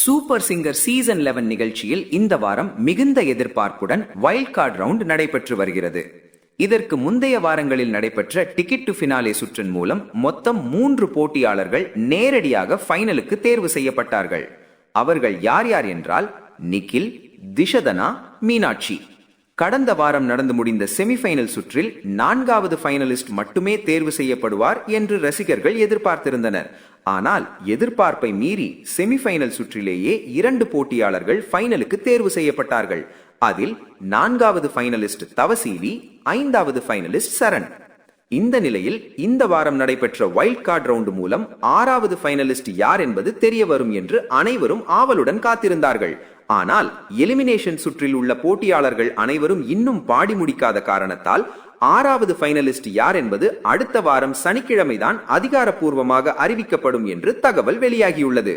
Super singer season 11 நிகழ்ச்சியில் இந்த வாரம் மிகுந்த எதிர்பார்ப்புடன் வைல்ட் கார்டு ரவுண்ட் நடைபெற்று வருகிறது. இதற்கு முந்தைய வாரங்களில் நடைபெற்ற டிக்கெட் டு ஃபினாலே சுற்றின் மூலம் மொத்தம் 3 போட்டியாளர்கள் நேரடியாக ஃபைனலுக்கு தேர்வு செய்யப்பட்டார்கள். அவர்கள் யார் யார் என்றால் நிக்கில், திஷதனா, மீனாட்சி. கடந்த வாரம் நடந்து முடிந்த செமிஃபைனல் சுற்றில் 4வது ஃபைனலிஸ்ட் மட்டுமே தேர்வு செய்யப்படுவார் என்று ரசிகர்கள் எதிர்பார்த்திருந்தனர். ஆனால் எதிர்பார்ப்பை மீறி செமிஃபைனல் சுற்றிலேயே 2 போட்டியாளர்கள் ஃபைனலுக்கு தேர்வு செய்யப்பட்டார்கள். அதில் 4வது ஃபைனலிஸ்ட் தவசீலி, 5வது ஃபைனலிஸ்ட் சரண். இந்த நிலையில் இந்த வாரம் நடைபெற்ற வைல்ட் கார்டு ரவுண்ட் மூலம் 6வது ஃபைனலிஸ்ட் யார் என்பது தெரிய வரும் என்று அனைவரும் ஆவலுடன் காத்திருந்தார்கள். ஆனால் எலிமினேஷன் சுற்றில் உள்ள போட்டியாளர்கள் அனைவரும் இன்னும் பாடி முடிக்காத காரணத்தால் 6வது ஃபைனலிஸ்ட் யார் என்பது அடுத்த வாரம் சனிக்கிழமைதான் அதிகாரப்பூர்வமாக அறிவிக்கப்படும் என்று தகவல் வெளியாகியுள்ளது.